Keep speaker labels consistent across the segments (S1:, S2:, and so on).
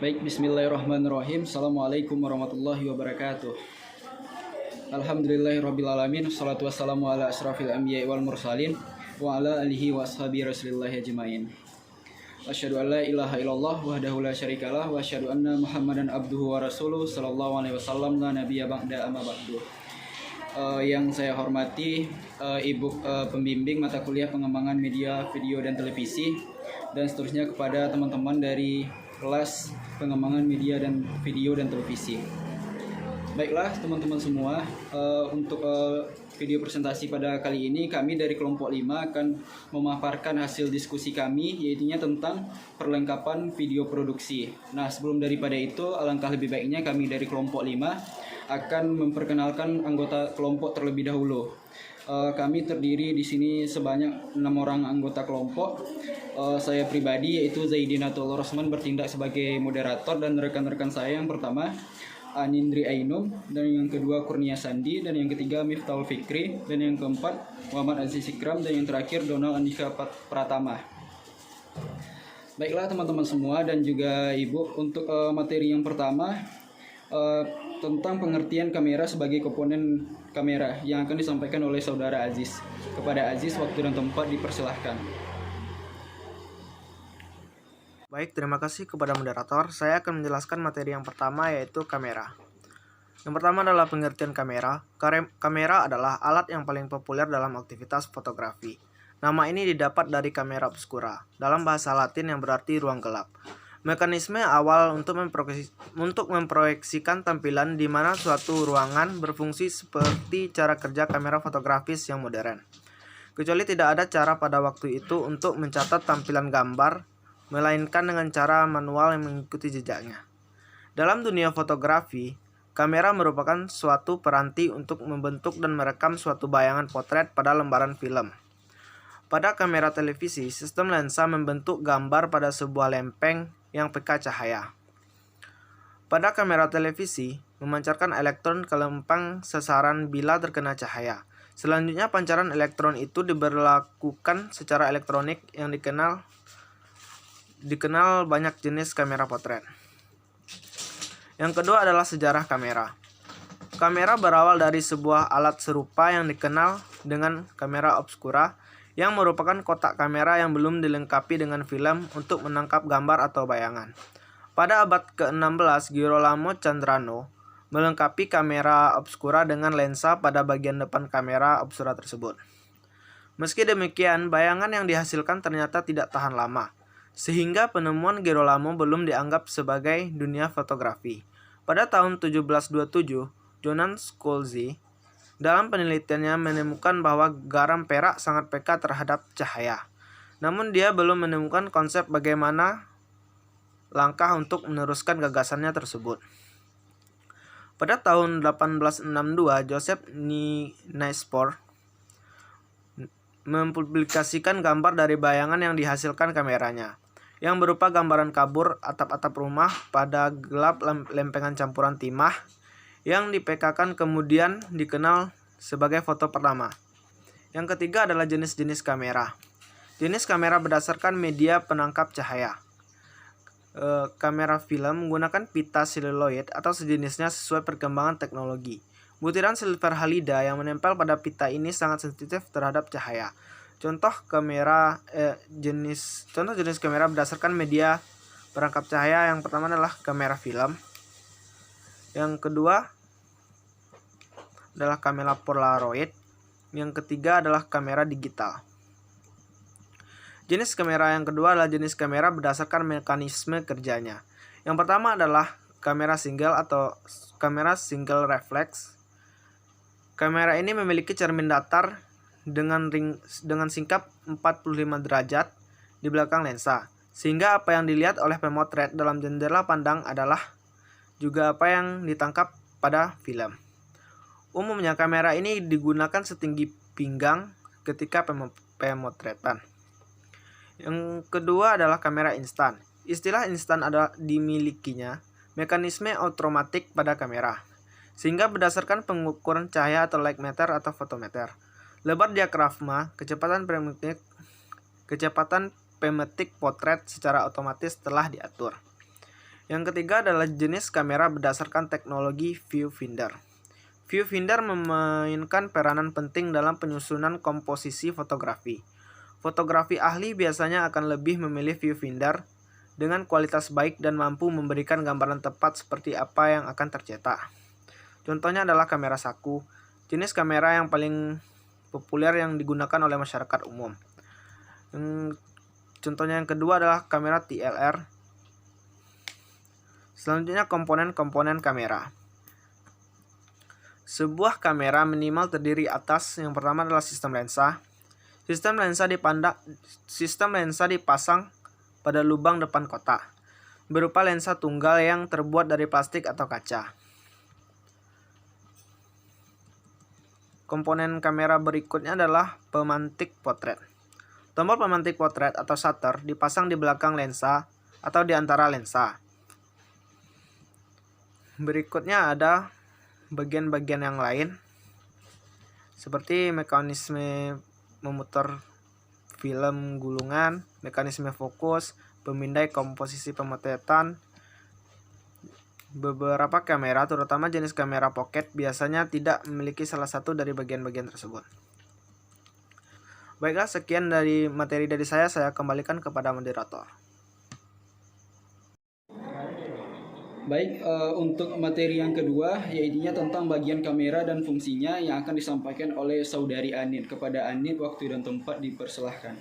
S1: Baik, bismillahirrahmanirrahim. Assalamualaikum warahmatullahi wabarakatuh. Alhamdulillahirrabbilalamin. Assalatu wassalamu ala asrafil anbiya wal mursalin wa ala alihi wa ashabi rasulillahi ajma'in. Asyhadu an la ilaha illallah wahdahu la syarikalah wa asyhadu anna Muhammadan abduhu wa rasuluh sallallahu alaihi wasallam la nabiyya ba'da amma ba'du. Yang saya hormati Ibu pembimbing mata kuliah pengembangan media, video dan televisi, dan seterusnya kepada teman-teman dari kelas pengembangan media dan video dan televisi. Baiklah teman-teman semua, untuk video presentasi pada kali ini kami dari kelompok 5 akan memaparkan hasil diskusi kami, yaitunya tentang perlengkapan video produksi. Nah, sebelum daripada itu, alangkah lebih baiknya kami dari kelompok 5 akan memperkenalkan anggota kelompok terlebih dahulu. Kami terdiri di sini sebanyak 6 orang anggota kelompok. Saya pribadi yaitu Zaidinatul Rosman bertindak sebagai moderator, dan rekan-rekan saya yang pertama Anindri Ainum, dan yang kedua Kurnia Sandi, dan yang ketiga Miftahul Fikri, dan yang keempat Muhammad Aziz Ikram, dan yang terakhir Donald Andika Pratama. Baiklah teman-teman semua dan juga Ibu, untuk materi yang pertama tentang pengertian kamera sebagai komponen kamera yang akan disampaikan oleh Saudara Aziz. Kepada Aziz, waktu dan tempat dipersilahkan.
S2: Baik, terima kasih kepada moderator. Saya akan menjelaskan materi yang pertama, yaitu kamera. Yang pertama adalah pengertian kamera. Kamera adalah alat yang paling populer dalam aktivitas fotografi. Nama ini didapat dari camera obscura, dalam bahasa Latin yang berarti ruang gelap. Mekanisme awal untuk memproyeksikan tampilan di mana suatu ruangan berfungsi seperti cara kerja kamera fotografis yang modern. Kecuali tidak ada cara pada waktu itu untuk mencatat tampilan gambar, melainkan dengan cara manual yang mengikuti jejaknya. Dalam dunia fotografi, kamera merupakan suatu peranti untuk membentuk dan merekam suatu bayangan potret pada lembaran film. Pada kamera televisi, sistem lensa membentuk gambar pada sebuah lempeng yang peka cahaya. Pada kamera televisi, memancarkan elektron ke lempeng sasaran bila terkena cahaya. Selanjutnya, pancaran elektron itu diberlakukan secara elektronik yang dikenal banyak jenis kamera potret. Yang kedua adalah sejarah kamera. Kamera berawal dari sebuah alat serupa yang dikenal dengan kamera obscura, yang merupakan kotak kamera yang belum dilengkapi dengan film untuk menangkap gambar atau bayangan. Pada abad ke-16, Girolamo Chandrano melengkapi kamera obscura dengan lensa pada bagian depan kamera obscura tersebut. Meski demikian, bayangan yang dihasilkan ternyata tidak tahan lama, sehingga penemuan Girolamo belum dianggap sebagai dunia fotografi. Pada tahun 1727, Johann Scholzi dalam penelitiannya menemukan bahwa garam perak sangat peka terhadap cahaya. Namun dia belum menemukan konsep bagaimana langkah untuk meneruskan gagasannya tersebut. Pada tahun 1862, Joseph Naismith mempublikasikan gambar dari bayangan yang dihasilkan kameranya, yang berupa gambaran kabur atap-atap rumah pada gelap lempengan campuran timah, yang dipekakan kemudian dikenal sebagai foto pertama. Yang ketiga adalah jenis-jenis kamera. Jenis kamera berdasarkan media penangkap cahaya. Kamera film menggunakan pita seluloid atau sejenisnya sesuai perkembangan teknologi. Butiran silver halida yang menempel pada pita ini sangat sensitif terhadap cahaya. Contoh jenis kamera berdasarkan media perangkap cahaya yang pertama adalah kamera film. Yang kedua adalah kamera Polaroid. Yang ketiga adalah kamera digital. Jenis kamera yang kedua adalah jenis kamera berdasarkan mekanisme kerjanya. Yang pertama adalah kamera single atau kamera single reflex. Kamera ini memiliki cermin datar dengan singkap 45 derajat di belakang lensa, sehingga apa yang dilihat oleh pemotret dalam jendela pandang adalah juga apa yang ditangkap pada film. Umumnya kamera ini digunakan setinggi pinggang ketika pemotretan. Yang kedua adalah kamera instan. Istilah instan adalah dimilikinya mekanisme otomatik pada kamera, sehingga berdasarkan pengukuran cahaya atau light meter atau fotometer, lebar diafragma, kecepatan pemetik potret secara otomatis telah diatur. Yang ketiga adalah jenis kamera berdasarkan teknologi viewfinder. Viewfinder memainkan peranan penting dalam penyusunan komposisi fotografi. Fotografi ahli biasanya akan lebih memilih viewfinder dengan kualitas baik dan mampu memberikan gambaran tepat seperti apa yang akan tercetak. Contohnya adalah kamera saku, jenis kamera yang paling populer yang digunakan oleh masyarakat umum. Contohnya yang kedua adalah kamera TLR. Selanjutnya komponen-komponen kamera. Sebuah kamera minimal terdiri atas yang pertama adalah sistem lensa. Sistem lensa dipasang pada lubang depan kotak, berupa lensa tunggal yang terbuat dari plastik atau kaca. Komponen kamera berikutnya adalah pemantik potret. Tombol pemantik potret atau shutter dipasang di belakang lensa atau di antara lensa. Berikutnya ada bagian-bagian yang lain, seperti mekanisme memutar film gulungan, mekanisme fokus, pemindai komposisi pemotretan. Beberapa kamera, terutama jenis kamera pocket, biasanya tidak memiliki salah satu dari bagian-bagian tersebut. Baiklah, sekian dari materi dari saya kembalikan kepada moderator.
S1: Baik, untuk materi yang kedua, yaitu tentang bagian kamera dan fungsinya yang akan disampaikan oleh Saudari Anit. Kepada Anit, waktu dan tempat dipersilahkan.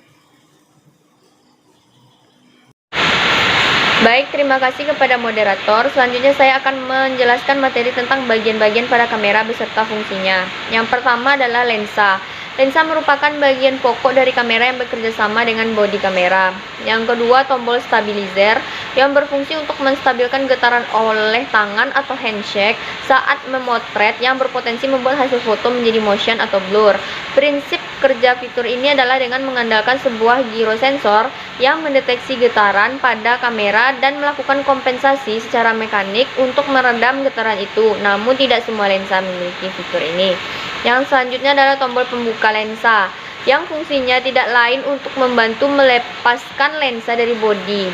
S3: Baik, terima kasih kepada moderator. Selanjutnya saya akan menjelaskan materi tentang bagian-bagian pada kamera beserta fungsinya. Yang pertama adalah lensa. Lensa merupakan bagian pokok dari kamera yang bekerja sama dengan bodi kamera. Yang kedua, tombol stabilizer yang berfungsi untuk menstabilkan getaran oleh tangan atau handshake saat memotret yang berpotensi membuat hasil foto menjadi motion atau blur. Prinsip kerja fitur ini adalah dengan mengandalkan sebuah gyrosensor yang mendeteksi getaran pada kamera dan melakukan kompensasi secara mekanik untuk meredam getaran itu. Namun tidak semua lensa memiliki fitur ini. Yang selanjutnya adalah tombol pembuka lensa yang fungsinya tidak lain untuk membantu melepaskan lensa dari bodi.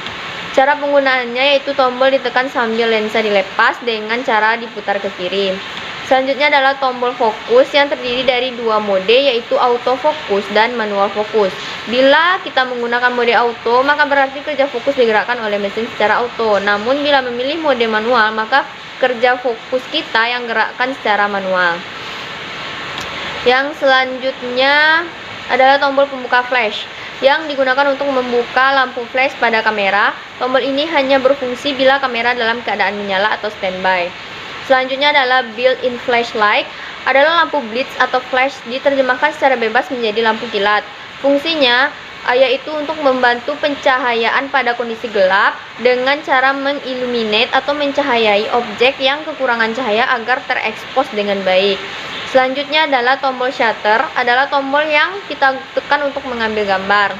S3: Cara penggunaannya yaitu tombol ditekan sambil lensa dilepas dengan cara diputar ke kiri. Selanjutnya adalah tombol fokus yang terdiri dari dua mode, yaitu autofokus dan manual fokus. Bila kita menggunakan mode auto, maka berarti kerja fokus digerakkan oleh mesin secara auto. Namun bila memilih mode manual, maka kerja fokus kita yang gerakkan secara manual. Yang selanjutnya adalah tombol pembuka flash yang digunakan untuk membuka lampu flash pada kamera. Tombol ini hanya berfungsi bila kamera dalam keadaan menyala atau standby. Selanjutnya adalah built-in flashlight, adalah lampu blitz atau flash diterjemahkan secara bebas menjadi lampu kilat. Fungsinya yaitu untuk membantu pencahayaan pada kondisi gelap dengan cara mengilluminate atau mencahayai objek yang kekurangan cahaya agar terekspos dengan baik. Selanjutnya adalah tombol shutter, adalah tombol yang kita tekan untuk mengambil gambar.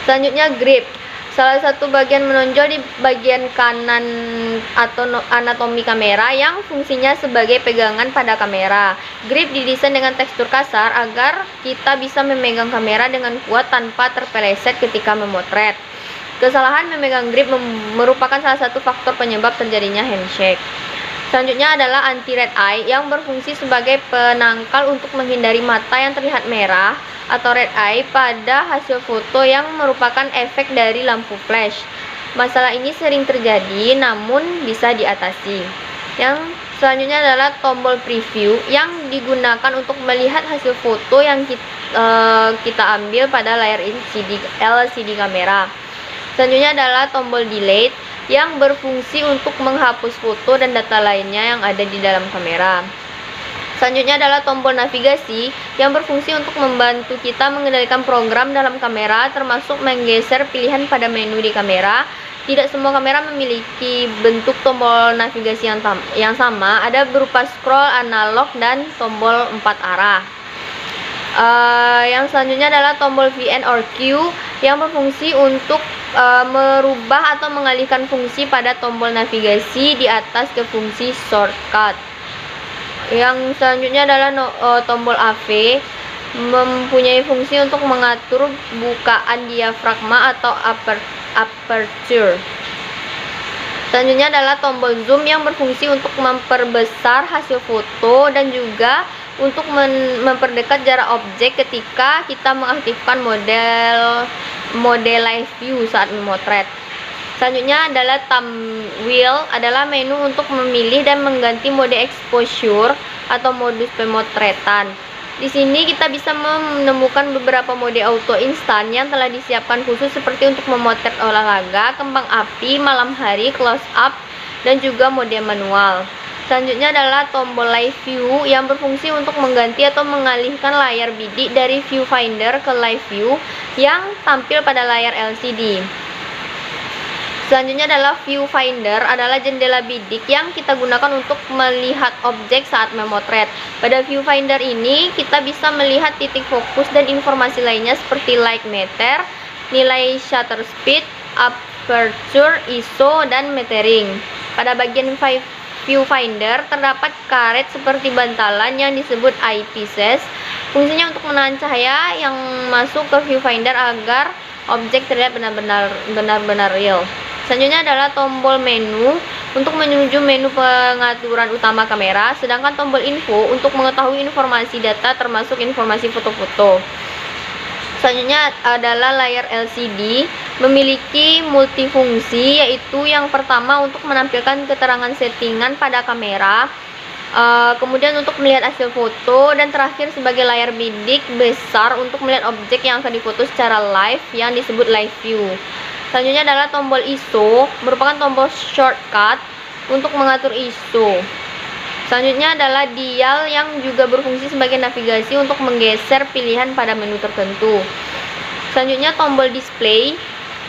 S3: Selanjutnya grip, salah satu bagian menonjol di bagian kanan atau anatomi kamera yang fungsinya sebagai pegangan pada kamera. Grip didesain dengan tekstur kasar agar kita bisa memegang kamera dengan kuat tanpa terpeleset ketika memotret. Kesalahan memegang grip merupakan salah satu faktor penyebab terjadinya handshake. Selanjutnya adalah anti-red eye yang berfungsi sebagai penangkal untuk menghindari mata yang terlihat merah atau red eye pada hasil foto yang merupakan efek dari lampu flash. Masalah ini sering terjadi namun bisa diatasi. Yang selanjutnya adalah tombol preview yang digunakan untuk melihat hasil foto yang kita ambil pada layar LCD kamera. Selanjutnya adalah tombol delete yang berfungsi untuk menghapus foto dan data lainnya yang ada di dalam kamera. Selanjutnya adalah tombol navigasi yang berfungsi untuk membantu kita mengendalikan program dalam kamera, termasuk menggeser pilihan pada menu di kamera. Tidak semua kamera memiliki bentuk tombol navigasi yang sama, ada berupa scroll, analog, dan tombol 4 arah. Yang selanjutnya adalah tombol VN or Q yang berfungsi untuk merubah atau mengalihkan fungsi pada tombol navigasi di atas ke fungsi shortcut. Yang selanjutnya adalah tombol AV, mempunyai fungsi untuk mengatur bukaan diafragma atau aperture. Selanjutnya adalah tombol zoom yang berfungsi untuk memperbesar hasil foto dan juga untuk memperdekat jarak objek ketika kita mengaktifkan mode live view saat memotret. Selanjutnya adalah thumb wheel, adalah menu untuk memilih dan mengganti mode exposure atau modus pemotretan. Di sini kita bisa menemukan beberapa mode auto instan yang telah disiapkan khusus seperti untuk memotret olahraga, kembang api, malam hari, close up, dan juga mode manual. Selanjutnya adalah tombol live view yang berfungsi untuk mengganti atau mengalihkan layar bidik dari viewfinder ke live view yang tampil pada layar LCD. Selanjutnya adalah viewfinder, adalah jendela bidik yang kita gunakan untuk melihat objek saat memotret. Pada viewfinder ini kita bisa melihat titik fokus dan informasi lainnya seperti light meter, nilai shutter speed, aperture, ISO, dan metering. Pada bagian viewfinder terdapat karet seperti bantalan yang disebut eyepieces. Fungsinya untuk menahan cahaya yang masuk ke viewfinder agar objek terlihat benar-benar real. Selanjutnya adalah tombol menu untuk menuju menu pengaturan utama kamera, sedangkan tombol info untuk mengetahui informasi data termasuk informasi foto-foto. Selanjutnya adalah layar LCD, memiliki multifungsi, yaitu yang pertama untuk menampilkan keterangan settingan pada kamera, kemudian untuk melihat hasil foto, dan terakhir sebagai layar bidik besar untuk melihat objek yang akan difoto secara live yang disebut live view. Selanjutnya adalah tombol ISO, merupakan tombol shortcut untuk mengatur ISO. Selanjutnya adalah dial yang juga berfungsi sebagai navigasi untuk menggeser pilihan pada menu tertentu. Selanjutnya tombol display,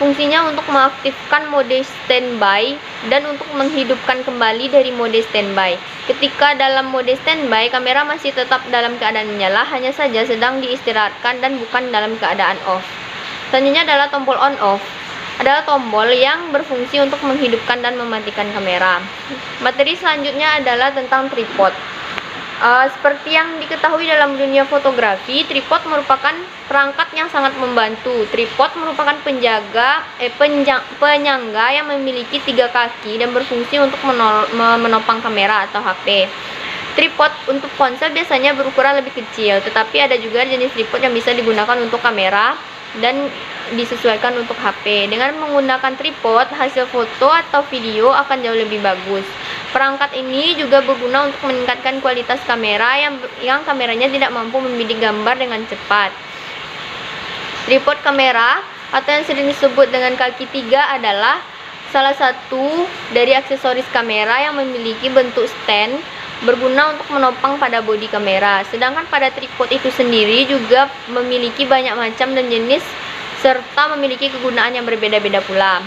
S3: fungsinya untuk mengaktifkan mode standby dan untuk menghidupkan kembali dari mode standby. Ketika dalam mode standby, kamera masih tetap dalam keadaan menyala, hanya saja sedang diistirahatkan dan bukan dalam keadaan off. Selanjutnya adalah tombol on off, adalah tombol yang berfungsi untuk menghidupkan dan mematikan kamera. Materi selanjutnya adalah tentang tripod. Seperti yang diketahui dalam dunia fotografi, tripod merupakan perangkat yang sangat membantu. Tripod merupakan penyangga yang memiliki 3 kaki dan berfungsi untuk menopang kamera atau HP. Tripod untuk ponsel biasanya berukuran lebih kecil, tetapi ada juga jenis tripod yang bisa digunakan untuk kamera dan disesuaikan untuk HP. Dengan menggunakan tripod, hasil foto atau video akan jauh lebih bagus. Perangkat ini juga berguna untuk meningkatkan kualitas kamera yang kameranya tidak mampu membidik gambar dengan cepat. Tripod kamera atau yang sering disebut dengan kaki 3 adalah salah satu dari aksesoris kamera yang memiliki bentuk stand, berguna untuk menopang pada bodi kamera. Sedangkan pada tripod itu sendiri juga memiliki banyak macam dan jenis serta memiliki kegunaan yang berbeda-beda pula.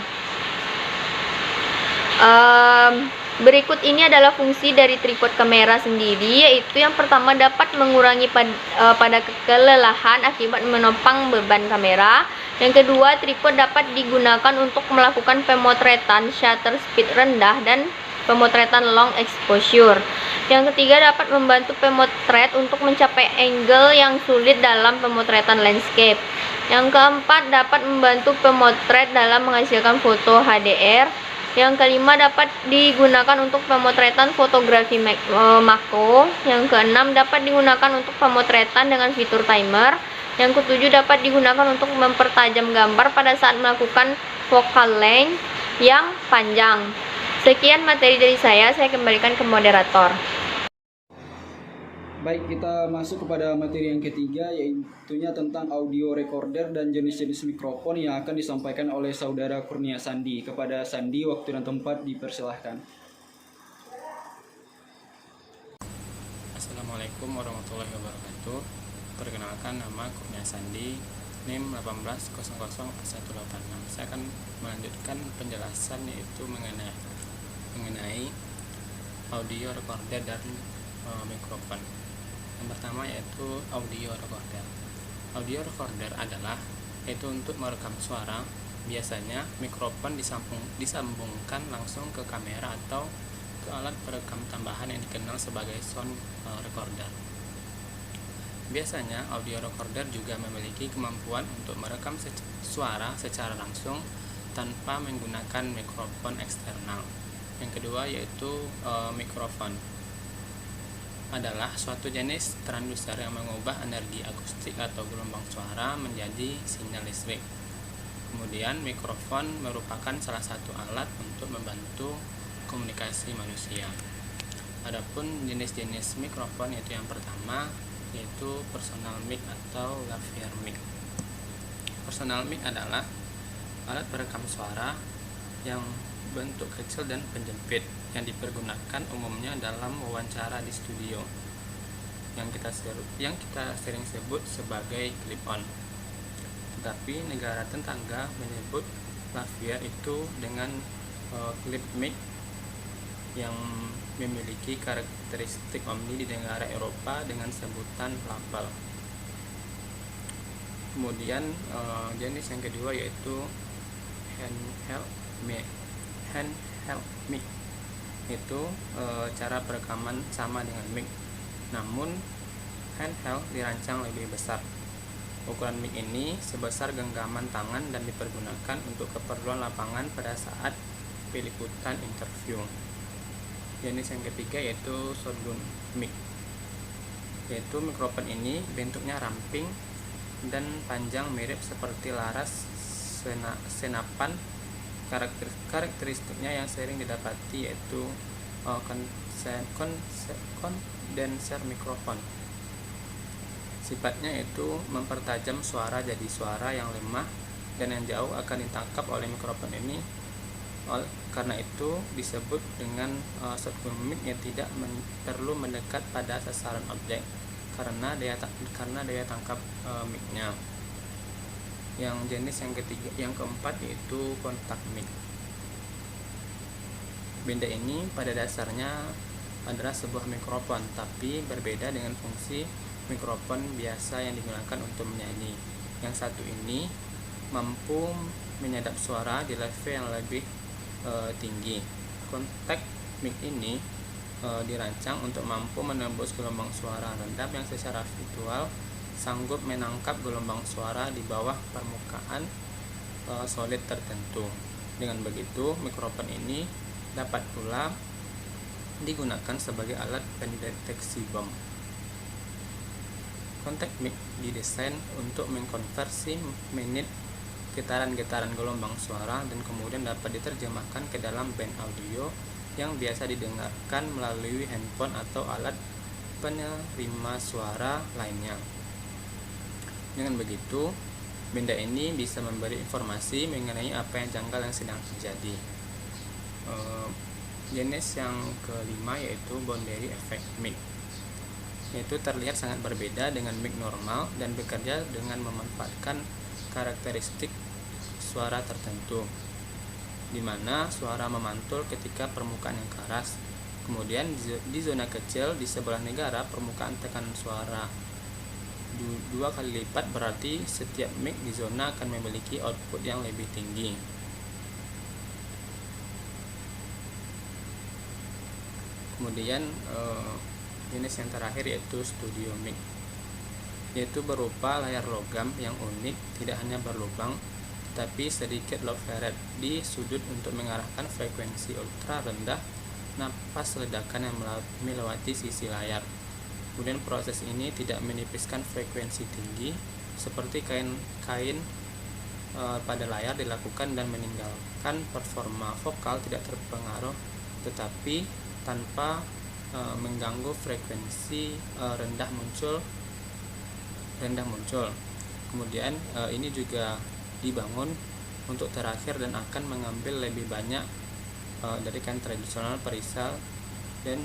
S3: Berikut ini adalah fungsi dari tripod kamera sendiri, yaitu yang pertama dapat mengurangi pada kelelahan akibat menopang beban kamera. Yang kedua, tripod dapat digunakan untuk melakukan pemotretan shutter speed rendah dan pemotretan long exposure. Yang ketiga, dapat membantu pemotret untuk mencapai angle yang sulit dalam pemotretan landscape. Yang keempat, dapat membantu pemotret dalam menghasilkan foto HDR. Yang kelima, dapat digunakan untuk pemotretan fotografi makro. Yang keenam, dapat digunakan untuk pemotretan dengan fitur timer. Yang ketujuh, dapat digunakan untuk mempertajam gambar pada saat melakukan focal length yang panjang. Sekian materi dari saya kembalikan ke moderator.
S1: Baik, kita masuk kepada materi yang ketiga, yaitunya tentang audio recorder dan jenis-jenis mikrofon yang akan disampaikan oleh saudara Kurnia Sandi. Kepada Sandi, waktu dan tempat dipersilahkan.
S4: Assalamualaikum warahmatullahi wabarakatuh. Perkenalkan, nama Kurnia Sandi, NIM 1800186. Saya akan melanjutkan penjelasan yaitu mengenai audio recorder dan mikrofon. Yang pertama yaitu audio recorder. Audio recorder adalah yaitu untuk merekam suara. Biasanya mikrofon disambungkan langsung ke kamera atau ke alat perekam tambahan yang dikenal sebagai sound recorder. Biasanya audio recorder juga memiliki kemampuan untuk merekam suara secara langsung tanpa menggunakan mikrofon eksternal. Yang kedua yaitu mikrofon adalah suatu jenis transducer yang mengubah energi akustik atau gelombang suara menjadi sinyal listrik. Kemudian mikrofon merupakan salah satu alat untuk membantu komunikasi manusia. Adapun jenis-jenis mikrofon yaitu yang pertama yaitu personal mic atau lavalier mic. Personal mic adalah alat perekam suara yang bentuk kecil dan penjepit yang dipergunakan umumnya dalam wawancara di studio yang kita sering sebut sebagai clip-on. Tetapi negara tetangga menyebut lavalier itu dengan clip mic yang memiliki karakteristik omni di negara Eropa dengan sebutan lapel. Kemudian jenis yang kedua yaitu handheld mic. Itu cara perekaman sama dengan mic, namun handheld dirancang lebih besar. Ukuran mic ini sebesar genggaman tangan dan dipergunakan untuk keperluan lapangan pada saat peliputan interview. Jenis yang ketiga yaitu shotgun mic, yaitu mikrofon ini bentuknya ramping dan panjang mirip seperti laras senapan. Karakteristiknya yang sering didapati yaitu kondenser mikrofon. Sifatnya yaitu mempertajam suara jadi suara yang lemah dan yang jauh akan ditangkap oleh mikrofon ini. Karena itu disebut dengan shotgun mic yang tidak perlu mendekat pada sasaran objek karena daya tangkap mic-nya. Yang jenis yang keempat yaitu kontak mic. Benda ini pada dasarnya adalah sebuah mikrofon, tapi berbeda dengan fungsi mikrofon biasa yang digunakan untuk menyanyi. Yang satu ini mampu menyedap suara di level yang lebih tinggi. Kontak mic ini dirancang untuk mampu menembus gelombang suara rendah yang secara virtual sanggup menangkap gelombang suara di bawah permukaan solid tertentu. Dengan begitu, mikrofon ini dapat pula digunakan sebagai alat pendeteksi bom. Kontak mic didesain untuk mengkonversi menit getaran-getaran gelombang suara dan kemudian dapat diterjemahkan ke dalam band audio yang biasa didengarkan melalui handphone atau alat penerima suara lainnya. Dengan begitu, benda ini bisa memberi informasi mengenai apa yang janggal yang sedang terjadi. Jenis yang kelima yaitu boundary effect mic, yaitu terlihat sangat berbeda dengan mic normal dan bekerja dengan memanfaatkan karakteristik suara tertentu, di mana suara memantul ketika permukaan yang keras. Kemudian di zona kecil di sebelah negara permukaan tekanan suara 2 kali lipat, berarti setiap mic di zona akan memiliki output yang lebih tinggi. Kemudian jenis yang terakhir yaitu studio mic, yaitu berupa layar logam yang unik, tidak hanya berlubang tetapi sedikit low ferret di sudut untuk mengarahkan frekuensi ultra rendah napas ledakan yang melewati sisi layar. Kemudian proses ini tidak menipiskan frekuensi tinggi seperti kain pada layar dilakukan dan meninggalkan performa vokal tidak terpengaruh, tetapi tanpa mengganggu frekuensi rendah muncul. Kemudian ini juga dibangun untuk terakhir dan akan mengambil lebih banyak dari kain tradisional perisal dan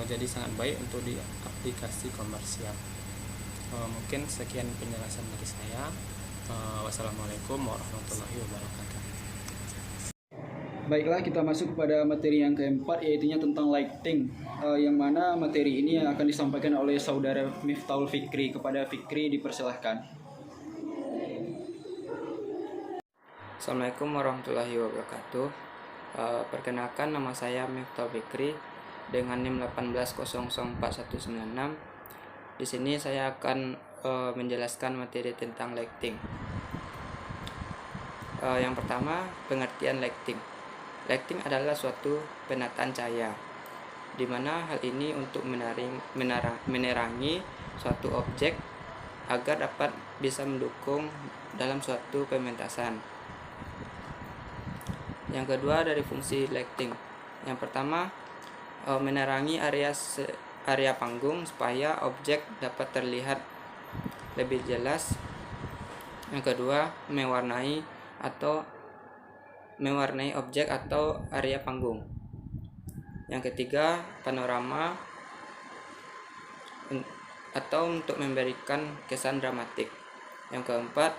S4: jadi sangat baik untuk di aplikasi komersial. Mungkin sekian penjelasan dari saya. Wassalamualaikum warahmatullahi wabarakatuh.
S1: Baiklah, kita masuk kepada materi yang keempat, yaitu tentang lighting, yang mana materi ini akan disampaikan oleh saudara Miftahul Fikri. Kepada Fikri dipersilahkan.
S5: Assalamualaikum warahmatullahi wabarakatuh. Perkenalkan, nama saya Miftahul Fikri dengan NIM 1800419. Di sini saya akan menjelaskan materi tentang lighting. Yang pertama, pengertian lighting. Lighting adalah suatu penataan cahaya, di mana hal ini untuk menerangi suatu objek agar dapat bisa mendukung dalam suatu pementasan. Yang kedua, dari fungsi lighting. Yang pertama, menerangi area panggung supaya objek dapat terlihat lebih jelas. Yang kedua, mewarnai objek atau area panggung. Yang ketiga, panorama atau untuk memberikan kesan dramatik. Yang keempat,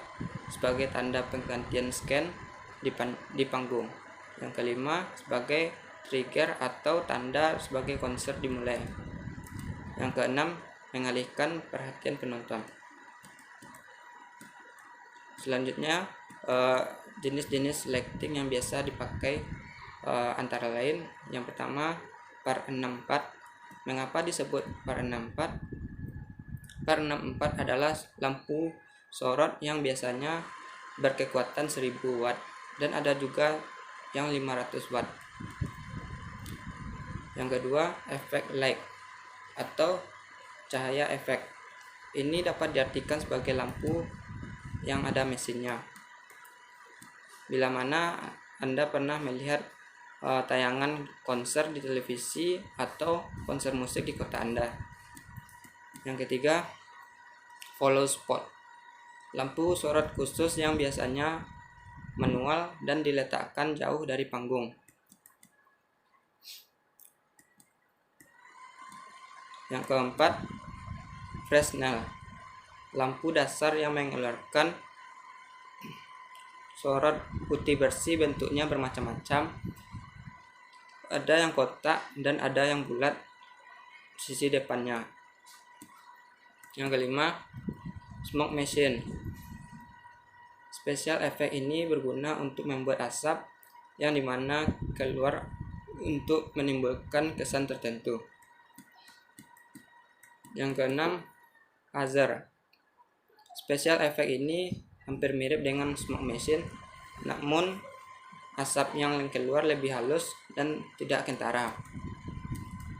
S5: sebagai tanda penggantian scan di panggung. Yang kelima, sebagai trigger atau tanda sebagai konser dimulai. Yang keenam, mengalihkan perhatian penonton. Selanjutnya, jenis-jenis lighting yang biasa dipakai antara lain. Yang pertama, par 64. Mengapa disebut par 64? Par 64 adalah lampu sorot yang biasanya berkekuatan 1000 watt dan ada juga yang 500 watt. Yang kedua, efek light atau cahaya efek. Ini dapat diartikan sebagai lampu yang ada mesinnya. Bila mana Anda pernah melihat tayangan konser di televisi atau konser musik di kota Anda. Yang ketiga, follow spot. Lampu sorot khusus yang biasanya manual dan diletakkan jauh dari panggung. Yang keempat, Fresnel. Lampu dasar yang mengeluarkan sorot putih bersih, bentuknya bermacam-macam. Ada yang kotak dan ada yang bulat sisi depannya. Yang kelima, smoke machine. Special effect ini berguna untuk membuat asap yang dimana keluar untuk menimbulkan kesan tertentu. Yang keenam, hazard. Special effect ini hampir mirip dengan smoke machine, namun asap yang keluar lebih halus dan tidak kentara.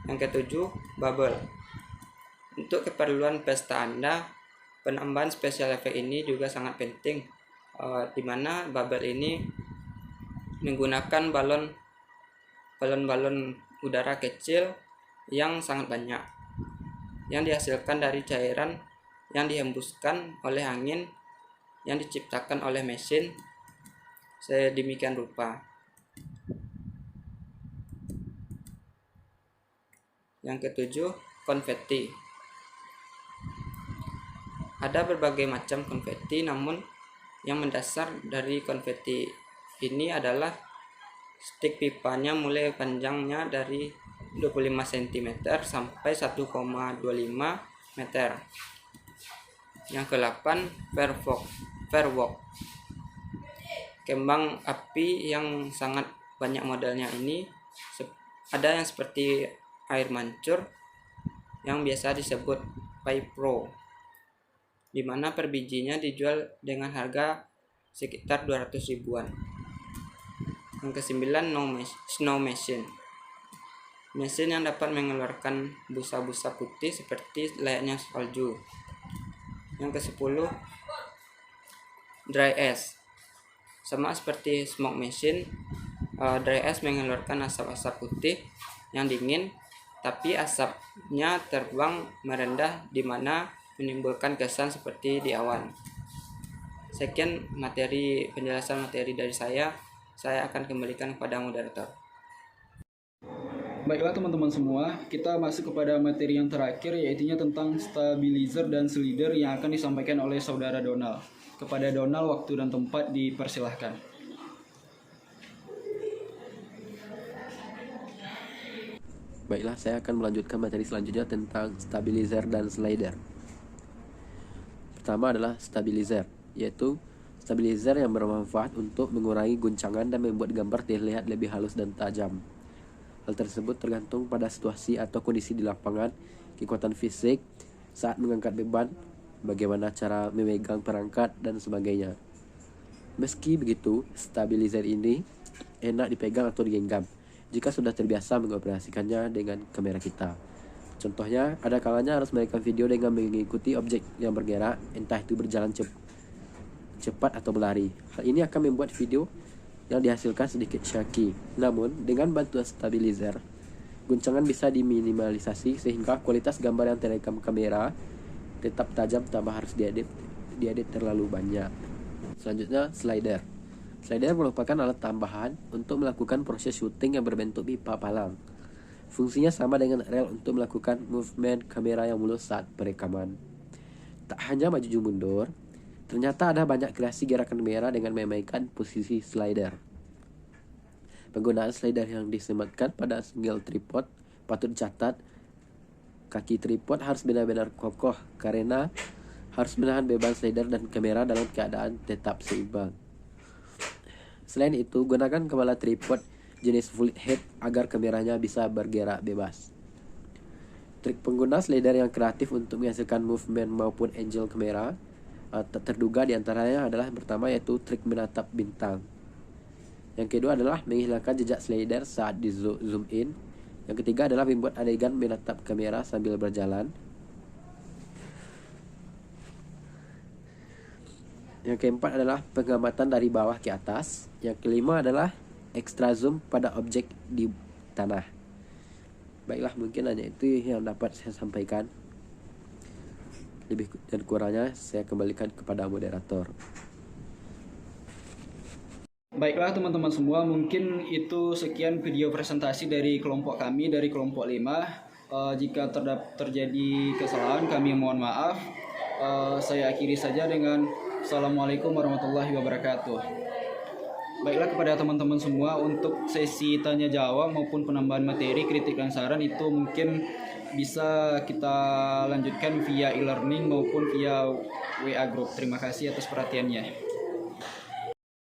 S5: Yang ketujuh, bubble. Untuk keperluan pesta Anda, penambahan special effect ini juga sangat penting, di mana bubble ini menggunakan balon udara kecil yang sangat banyak, yang dihasilkan dari cairan yang dihembuskan oleh angin yang diciptakan oleh mesin sedemikian rupa. Yang ketujuh, konfeti. Ada berbagai macam konfeti, namun yang mendasar dari konfeti ini adalah stik pipanya mulai panjangnya dari 25 cm sampai 1,25 meter. Yang ke-8, firework. Kembang api yang sangat banyak modelnya ini, ada yang seperti air mancur yang biasa disebut pyro, di mana per bijinya dijual dengan harga sekitar 200 ribuan. Yang ke-9, snow machine. Mesin yang dapat mengeluarkan busa-busa putih seperti layaknya salju. Yang ke-10, dry ice. Sama seperti smoke machine, dry ice mengeluarkan asap-asap putih yang dingin, tapi asapnya terbang merendah di mana menimbulkan kesan seperti di awan. Sekian penjelasan materi dari saya akan kembalikan kepada moderator.
S1: Baiklah teman-teman semua, kita masuk kepada materi yang terakhir, yaitu tentang stabilizer dan slider yang akan disampaikan oleh saudara Donald. Kepada Donald, waktu dan tempat dipersilahkan.
S6: Baiklah, saya akan melanjutkan materi selanjutnya tentang stabilizer dan slider. Pertama adalah stabilizer, yaitu stabilizer yang bermanfaat untuk mengurangi guncangan dan membuat gambar terlihat lebih halus dan tajam. Hal tersebut tergantung pada situasi atau kondisi di lapangan, kekuatan fisik saat mengangkat beban, bagaimana cara memegang perangkat, dan sebagainya. Meski begitu, stabilizer ini enak dipegang atau digenggam jika sudah terbiasa mengoperasikannya dengan kamera kita. Contohnya, ada kalanya harus merekam video dengan mengikuti objek yang bergerak, entah itu berjalan cepat atau berlari. Hal ini akan membuat video yang dihasilkan sedikit shaky. Namun, dengan bantuan stabilizer, guncangan bisa diminimalisasi sehingga kualitas gambar yang terekam kamera tetap tajam tanpa harus diedit terlalu banyak. Selanjutnya, slider. Slider merupakan alat tambahan untuk melakukan proses syuting yang berbentuk pipa palang. Fungsinya sama dengan rel untuk melakukan movement kamera yang mulus saat perekaman. Tak hanya maju mundur, ternyata ada banyak kreasi gerakan kamera dengan memainkan posisi slider. Penggunaan slider yang disematkan pada single tripod patut dicatat. Kaki tripod harus benar-benar kokoh karena harus menahan beban slider dan kamera dalam keadaan tetap seimbang. Selain itu, gunakan kepala tripod jenis full head agar kameranya bisa bergerak bebas. Trik pengguna slider yang kreatif untuk menghasilkan movement maupun angle kamera tak terduga diantaranya adalah yang pertama yaitu trik menatap bintang. Yang kedua adalah menghilangkan jejak slider saat di zoom in. Yang ketiga adalah membuat adegan menatap kamera sambil berjalan. Yang keempat adalah pengamatan dari bawah ke atas. Yang kelima adalah extra zoom pada objek di tanah. Baiklah, mungkin hanya itu yang dapat saya sampaikan. Lebih dan kurangnya saya kembalikan kepada moderator.
S1: Baiklah teman-teman semua, mungkin itu sekian video presentasi dari kelompok kami, dari kelompok 5. Jika terjadi kesalahan kami mohon maaf. Saya akhiri saja dengan Assalamualaikum warahmatullahi wabarakatuh. Baiklah, kepada teman-teman semua, untuk sesi tanya jawab maupun penambahan materi, kritik dan saran itu mungkin bisa kita lanjutkan via e-learning maupun via WA group. Terima kasih atas perhatiannya.